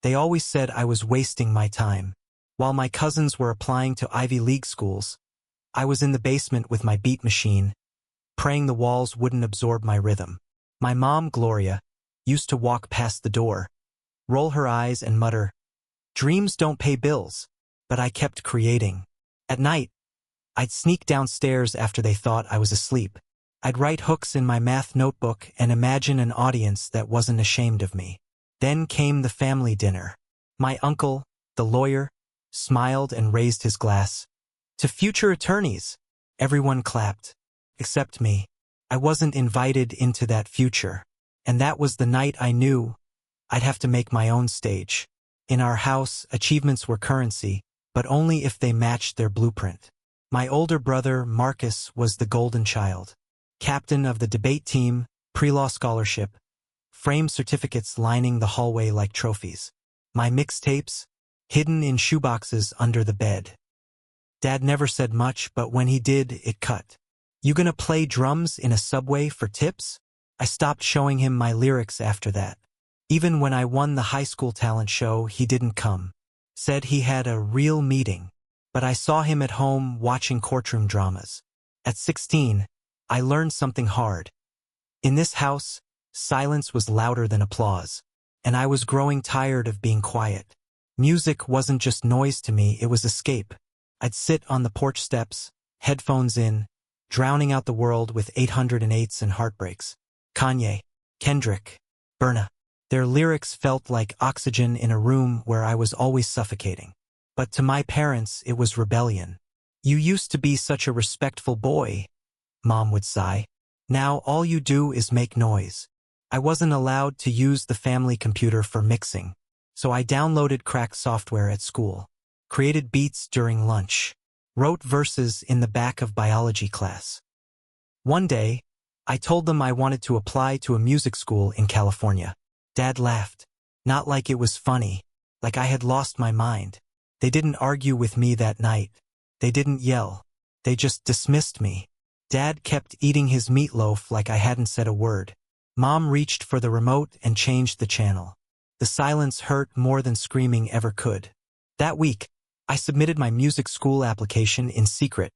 They always said I was wasting my time. While my cousins were applying to Ivy League schools, I was in the basement with my beat machine, praying the walls wouldn't absorb my rhythm. My mom, Gloria, used to walk past the door, roll her eyes and mutter, "Dreams don't pay bills." But I kept creating. At night, I'd sneak downstairs after they thought I was asleep. I'd write hooks in my math notebook and imagine an audience that wasn't ashamed of me. Then came the family dinner. My uncle, the lawyer, smiled and raised his glass. To future attorneys. Everyone clapped. Except me. I wasn't invited into that future. And that was the night I knew I'd have to make my own stage. In our house, achievements were currency, but only if they matched their blueprint. My older brother, Marcus, was the golden child. Captain of the debate team, pre-law scholarship, framed certificates lining the hallway like trophies. My mixtapes, hidden in shoeboxes under the bed. Dad never said much, but when he did, it cut. "You gonna play drums in a subway for tips?" I stopped showing him my lyrics after that. Even when I won the high school talent show, he didn't come. Said he had a real meeting. But I saw him at home watching courtroom dramas. At 16, I learned something hard. In this house, silence was louder than applause. And I was growing tired of being quiet. Music wasn't just noise to me, it was escape. I'd sit on the porch steps, headphones in, drowning out the world with 808s and heartbreaks. Kanye, Kendrick, Burna. Their lyrics felt like oxygen in a room where I was always suffocating. But to my parents, it was rebellion. "You used to be such a respectful boy," Mom would sigh. "Now all you do is make noise." I wasn't allowed to use the family computer for mixing, so I downloaded crack software at school, created beats during lunch, wrote verses in the back of biology class. One day, I told them I wanted to apply to a music school in California. Dad laughed. Not like it was funny, like I had lost my mind. They didn't argue with me that night. They didn't yell. They just dismissed me. Dad kept eating his meatloaf like I hadn't said a word. Mom reached for the remote and changed the channel. The silence hurt more than screaming ever could. That week, I submitted my music school application in secret,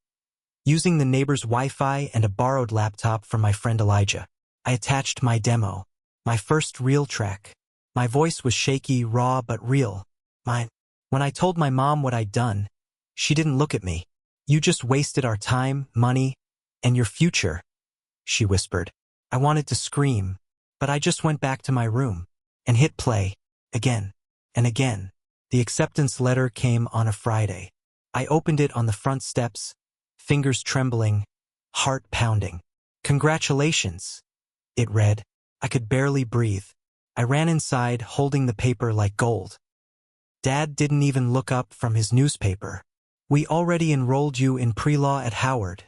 using the neighbor's Wi-Fi and a borrowed laptop from my friend Elijah. I attached my demo, my first real track. My voice was shaky, raw, but real. When I told my mom what I'd done, she didn't look at me. "You just wasted our time, money, and your future," she whispered. I wanted to scream, but I just went back to my room and hit play, again and again. The acceptance letter came on a Friday. I opened it on the front steps, fingers trembling, heart pounding. "Congratulations," it read. I could barely breathe. I ran inside, holding the paper like gold. Dad didn't even look up from his newspaper. "We already enrolled you in pre-law at Howard,"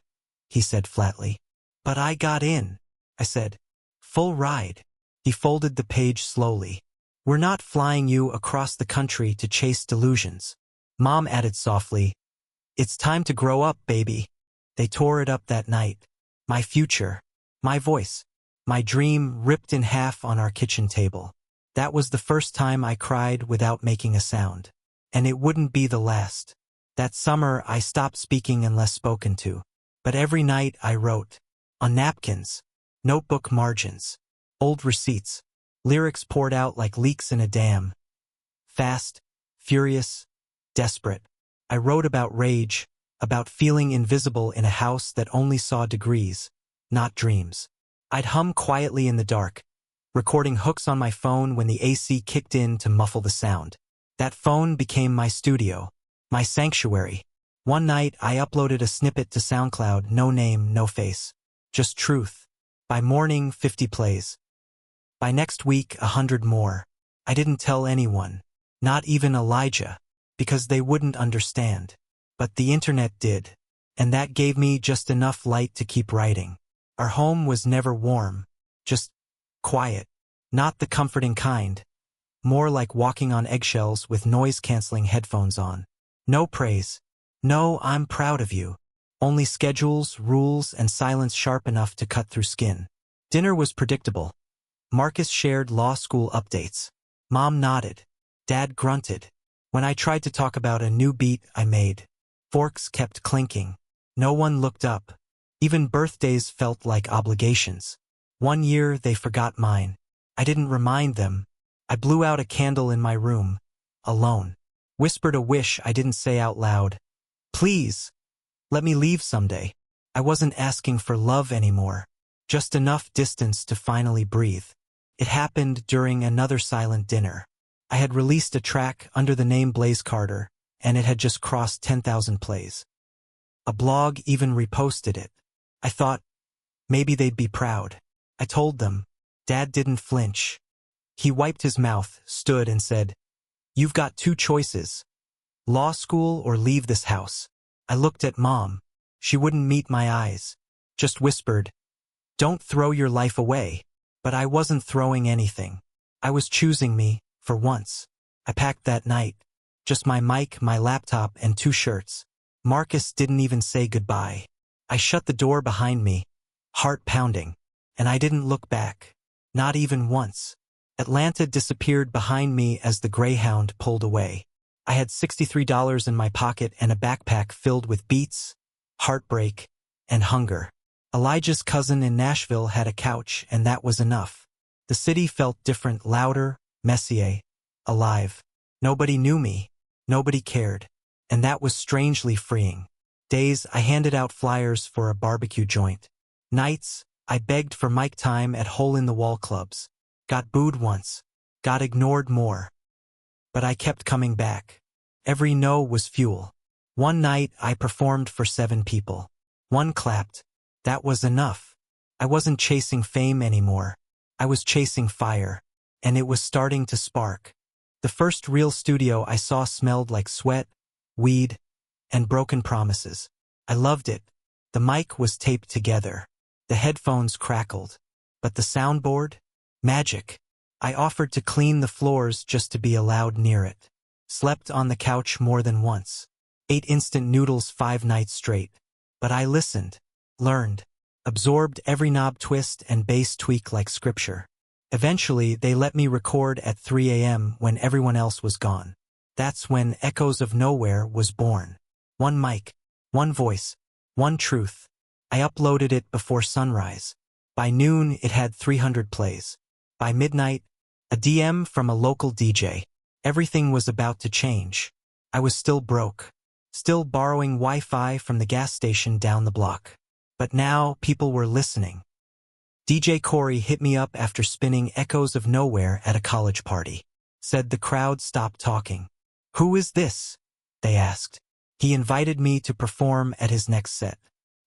he said flatly. "But I got in," I said. "Full ride." He folded the page slowly. "We're not flying you across the country to chase delusions." Mom added softly, "It's time to grow up, baby." They tore it up that night. My future, my voice, my dream ripped in half on our kitchen table. That was the first time I cried without making a sound. And it wouldn't be the last. That summer, I stopped speaking unless spoken to. But every night I wrote. On napkins, notebook margins, old receipts. Lyrics poured out like leaks in a dam. Fast, furious, desperate. I wrote about rage, about feeling invisible in a house that only saw degrees, not dreams. I'd hum quietly in the dark, recording hooks on my phone when the AC kicked in to muffle the sound. That phone became my studio, my sanctuary. One night, I uploaded a snippet to SoundCloud, no name, no face. Just truth. By morning, 50 plays. By next week, 100 more. I didn't tell anyone, not even Elijah, because they wouldn't understand. But the internet did, and that gave me just enough light to keep writing. Our home was never warm, just quiet. Not the comforting kind. More like walking on eggshells with noise-canceling headphones on. No praise. No, "I'm proud of you." Only schedules, rules, and silence sharp enough to cut through skin. Dinner was predictable. Marcus shared law school updates. Mom nodded. Dad grunted. When I tried to talk about a new beat I made, forks kept clinking. No one looked up. Even birthdays felt like obligations. One year they forgot mine. I didn't remind them. I blew out a candle in my room, alone. Whispered a wish I didn't say out loud. Please, let me leave someday. I wasn't asking for love anymore. Just enough distance to finally breathe. It happened during another silent dinner. I had released a track under the name Blaze Carter, and it had just crossed 10,000 plays. A blog even reposted it. I thought, maybe they'd be proud. I told them. Dad didn't flinch. He wiped his mouth, stood, and said, "You've got two choices. Law school or leave this house." I looked at Mom. She wouldn't meet my eyes. Just whispered, "Don't throw your life away." But I wasn't throwing anything. I was choosing me, for once. I packed that night. Just my mic, my laptop, and 2 shirts. Marcus didn't even say goodbye. I shut the door behind me, heart pounding, and I didn't look back. Not even once. Atlanta disappeared behind me as the Greyhound pulled away. I had $63 in my pocket and a backpack filled with beats, heartbreak, and hunger. Elijah's cousin in Nashville had a couch, and that was enough. The city felt different, louder, messier, alive. Nobody knew me. Nobody cared. And that was strangely freeing. Days, I handed out flyers for a barbecue joint. Nights, I begged for mic time at hole-in-the-wall clubs. Got booed once. Got ignored more. But I kept coming back. Every no was fuel. One night, I performed for 7 people. One clapped. That was enough. I wasn't chasing fame anymore. I was chasing fire. And it was starting to spark. The first real studio I saw smelled like sweat, weed, and broken promises. I loved it. The mic was taped together. The headphones crackled. But the soundboard? Magic. I offered to clean the floors just to be allowed near it. Slept on the couch more than once. Ate instant noodles 5 nights straight. But I listened, learned, absorbed every knob twist and bass tweak like scripture. Eventually, they let me record at 3 a.m. when everyone else was gone. That's when Echoes of Nowhere was born. One mic, one voice, one truth. I uploaded it before sunrise. By noon, it had 300 plays. By midnight, a DM from a local DJ. Everything was about to change. I was still broke. Still borrowing Wi-Fi from the gas station down the block. But now, people were listening. DJ Corey hit me up after spinning Echoes of Nowhere at a college party. Said the crowd stopped talking. "Who is this?" they asked. He invited me to perform at his next set.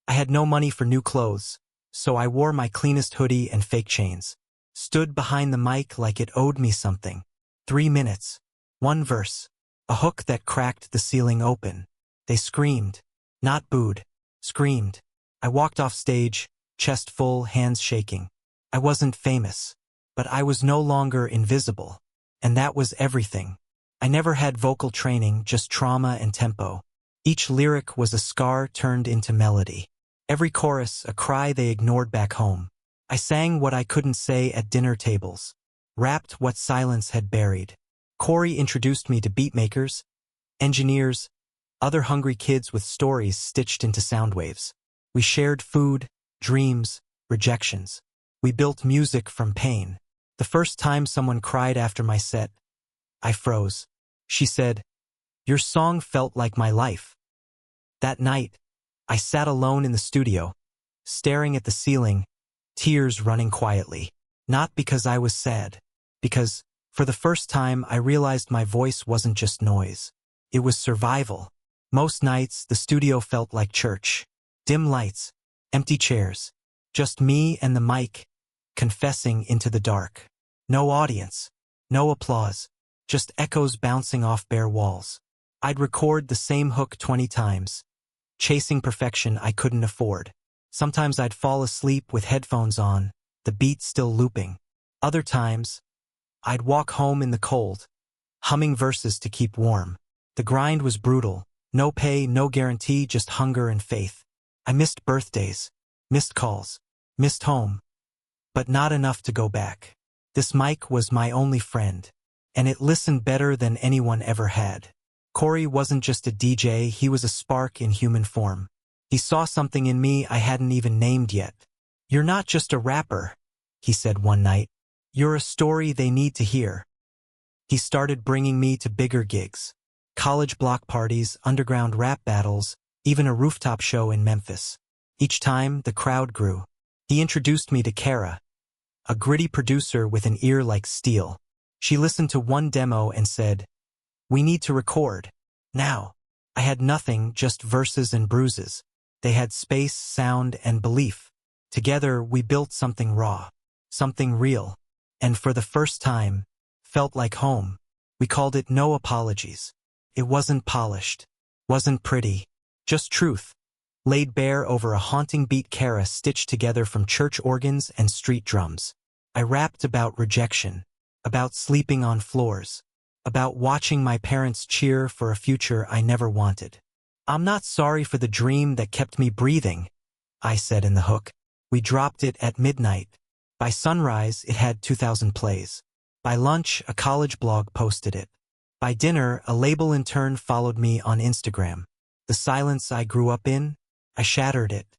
I had no money for new clothes, so I wore my cleanest hoodie and fake chains. Stood behind the mic like it owed me something. 3 minutes. One verse. A hook that cracked the ceiling open. They screamed. Not booed. Screamed. I walked off stage, chest full, hands shaking. I wasn't famous, but I was no longer invisible. And that was everything. I never had vocal training, just trauma and tempo. Each lyric was a scar turned into melody. Every chorus, a cry they ignored back home. I sang what I couldn't say at dinner tables. Rapped what silence had buried. Corey introduced me to beatmakers, engineers, other hungry kids with stories stitched into sound waves. We shared food, dreams, rejections. We built music from pain. The first time someone cried after my set, I froze. She said, "Your song felt like my life." That night, I sat alone in the studio, staring at the ceiling, tears running quietly. Not because I was sad, because, for the first time, I realized my voice wasn't just noise. It was survival. Most nights, the studio felt like church. Dim lights, empty chairs, just me and the mic, confessing into the dark. No audience, no applause, just echoes bouncing off bare walls. I'd record the same hook 20 times, chasing perfection I couldn't afford. Sometimes I'd fall asleep with headphones on, the beat still looping. Other times, I'd walk home in the cold, humming verses to keep warm. The grind was brutal, no pay, no guarantee, just hunger and faith. I missed birthdays, missed calls, missed home, but not enough to go back. This mic was my only friend. and it listened better than anyone ever had. Corey wasn't just a DJ, he was a spark in human form. He saw something in me I hadn't even named yet. "You're not just a rapper," he said one night. "You're a story they need to hear." He started bringing me to bigger gigs. College block parties, underground rap battles, even a rooftop show in Memphis. Each time, the crowd grew. He introduced me to Kara, a gritty producer with an ear like steel. She listened to one demo and said, "We need to record. Now." I had nothing, just verses and bruises. They had space, sound, and belief. Together, we built something raw, something real, and for the first time, felt like home. We called it No Apologies. It wasn't polished, wasn't pretty, just truth, laid bare over a haunting beat Kara stitched together from church organs and street drums. I rapped about rejection, about sleeping on floors, about watching my parents cheer for a future I never wanted. "I'm not sorry for the dream that kept me breathing," I said in the hook. We dropped it at midnight. By sunrise, it had 2,000 plays. By lunch, a college blog posted it. By dinner, a label intern followed me on Instagram. The silence I grew up in, I shattered it.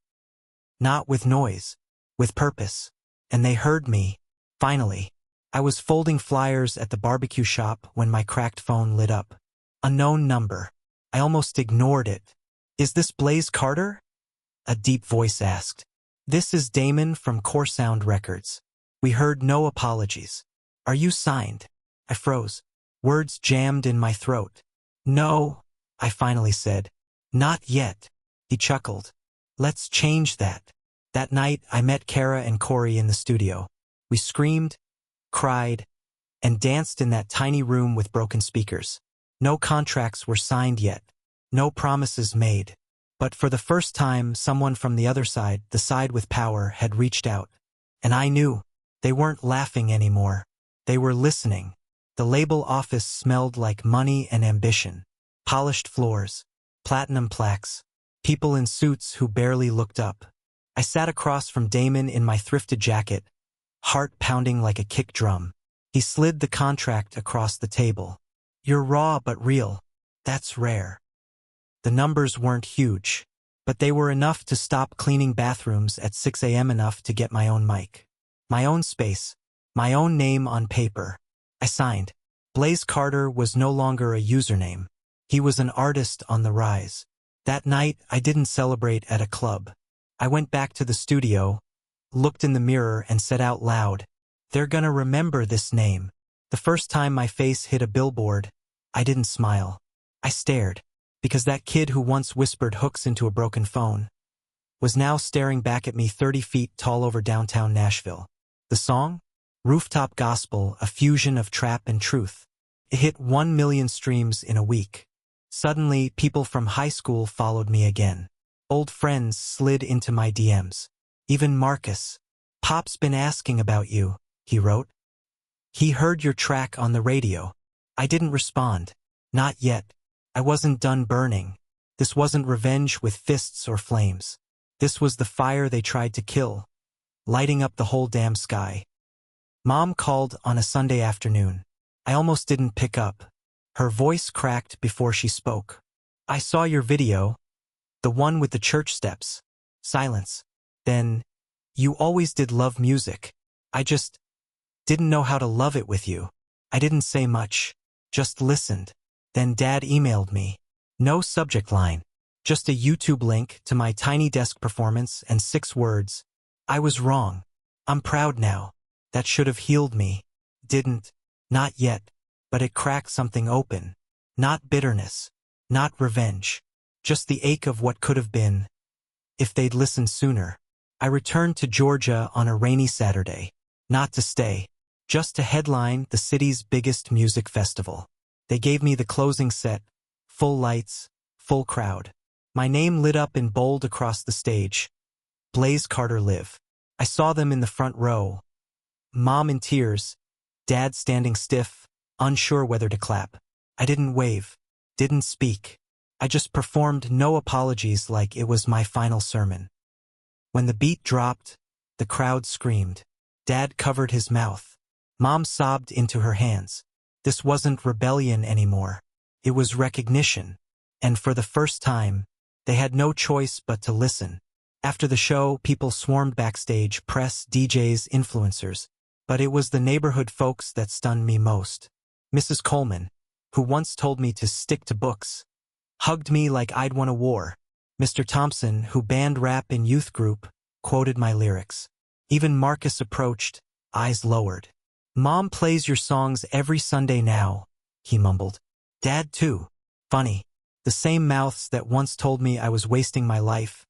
Not with noise, with purpose. And they heard me, finally. I was folding flyers at the barbecue shop when my cracked phone lit up. Unknown number. I almost ignored it. "Is this Blaze Carter?" a deep voice asked. "This is Damon from Core Sound Records. We heard No Apologies. Are you signed?" I froze. Words jammed in my throat. "No," I finally said. "Not yet." He chuckled. "Let's change that." That night, I met Kara and Corey in the studio. We screamed, cried, and danced in that tiny room with broken speakers. No contracts were signed yet. No promises made. But for the first time, someone from the other side, the side with power, had reached out. And I knew. They weren't laughing anymore. They were listening. The label office smelled like money and ambition. Polished floors, platinum plaques, people in suits who barely looked up. I sat across from Damon in my thrifted jacket, heart pounding like a kick drum. He slid the contract across the table. "You're raw but real. That's rare." The numbers weren't huge, but they were enough to stop cleaning bathrooms at 6 a.m. enough to get my own mic. My own space, my own name on paper. I signed. Blaze Carter was no longer a username. He was an artist on the rise. That night, I didn't celebrate at a club. I went back to the studio, looked in the mirror and said out loud, "They're gonna remember this name." The first time my face hit a billboard, I didn't smile. I stared, because that kid who once whispered hooks into a broken phone was now staring back at me 30 feet tall over downtown Nashville. The song? Rooftop Gospel, a fusion of trap and truth. It hit 1 million streams in a week. Suddenly, people from high school followed me again. Old friends slid into my DMs. Even Marcus. "Pop's been asking about you," he wrote. "He heard your track on the radio." I didn't respond. Not yet. I wasn't done burning. This wasn't revenge with fists or flames. This was the fire they tried to kill, lighting up the whole damn sky. Mom called on a Sunday afternoon. I almost didn't pick up. Her voice cracked before she spoke. "I saw your video. The one with the church steps." Silence. Then, "You always did love music. I just didn't know how to love it with you." I didn't say much. Just listened. Then Dad emailed me. No subject line. Just a YouTube link to my Tiny Desk performance and 6 words. "I was wrong. I'm proud now. That should have healed me." Didn't. Not yet. But it cracked something open. Not bitterness. Not revenge. Just the ache of what could have been. If they'd listened sooner. I returned to Georgia on a rainy Saturday. Not to stay. Just to headline the city's biggest music festival. They gave me the closing set. Full lights. Full crowd. My name lit up in bold across the stage. Blaze Carter Live. I saw them in the front row. Mom in tears. Dad standing stiff, unsure whether to clap. I didn't wave. Didn't speak. I just performed No Apologies like it was my final sermon. When the beat dropped, the crowd screamed. Dad covered his mouth. Mom sobbed into her hands. This wasn't rebellion anymore. It was recognition. And for the first time, they had no choice but to listen. After the show, people swarmed backstage, press, DJs, influencers. But it was the neighborhood folks that stunned me most. Mrs. Coleman, who once told me to stick to books, hugged me like I'd won a war. Mr. Thompson, who banned rap in youth group, quoted my lyrics. Even Marcus approached, eyes lowered. "Mom plays your songs every Sunday now," he mumbled. "Dad too." Funny. The same mouths that once told me I was wasting my life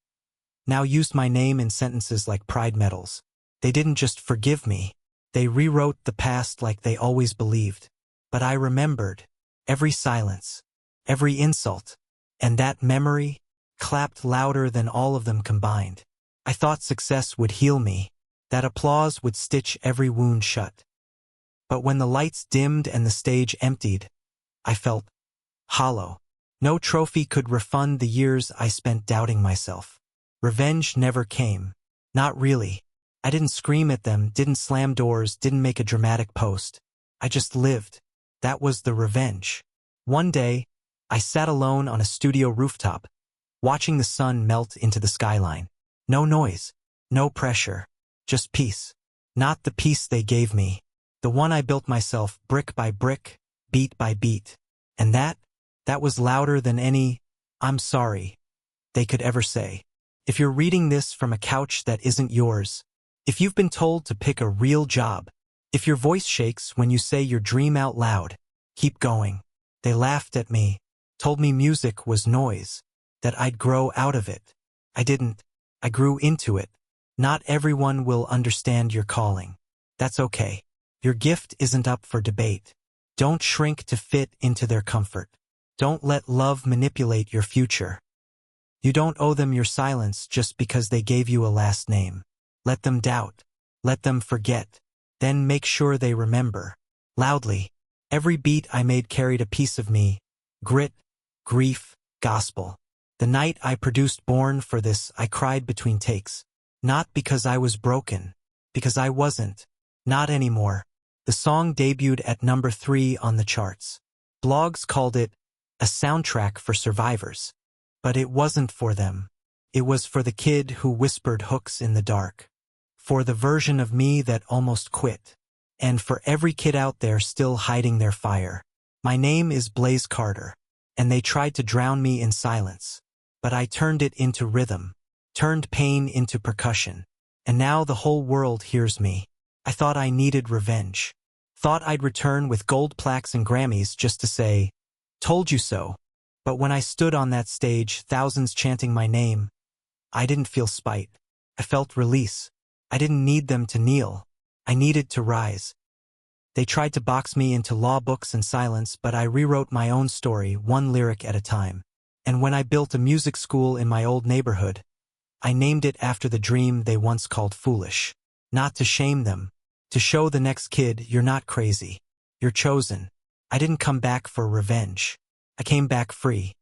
now used my name in sentences like pride medals. They didn't just forgive me. They rewrote the past like they always believed. But I remembered every silence, every insult, and that memory clapped louder than all of them combined. I thought success would heal me, that applause would stitch every wound shut. But when the lights dimmed and the stage emptied, I felt hollow. No trophy could refund the years I spent doubting myself. Revenge never came. Not really. I didn't scream at them, didn't slam doors, didn't make a dramatic post. I just lived. That was the revenge. One day, I sat alone on a studio rooftop, watching the sun melt into the skyline. No noise, no pressure, just peace. Not the peace they gave me, the one I built myself brick by brick, beat by beat. And that was louder than any "I'm sorry" they could ever say. If you're reading this from a couch that isn't yours, if you've been told to pick a real job, if your voice shakes when you say your dream out loud, keep going. They laughed at me, told me music was noise, that I'd grow out of it. I didn't. I grew into it. Not everyone will understand your calling. That's okay. Your gift isn't up for debate. Don't shrink to fit into their comfort. Don't let love manipulate your future. You don't owe them your silence just because they gave you a last name. Let them doubt. Let them forget. Then make sure they remember. Loudly. Every beat I made carried a piece of me. Grit, grief, gospel. The night I produced Born for this, I cried between takes. Not because I was broken. Because I wasn't. Not anymore. The song debuted at number 3 on the charts. Blogs called it a soundtrack for survivors. But it wasn't for them. It was for the kid who whispered hooks in the dark. For the version of me that almost quit. And for every kid out there still hiding their fire. My name is Blaze Carter. And they tried to drown me in silence. But I turned it into rhythm. Turned pain into percussion. And now the whole world hears me. I thought I needed revenge. Thought I'd return with gold plaques and Grammys just to say, "Told you so." But when I stood on that stage, thousands chanting my name, I didn't feel spite. I felt release. I didn't need them to kneel. I needed to rise. They tried to box me into law books and silence, but I rewrote my own story, one lyric at a time. And when I built a music school in my old neighborhood, I named it after the dream they once called foolish. Not to shame them. To show the next kid, you're not crazy. You're chosen. I didn't come back for revenge. I came back free.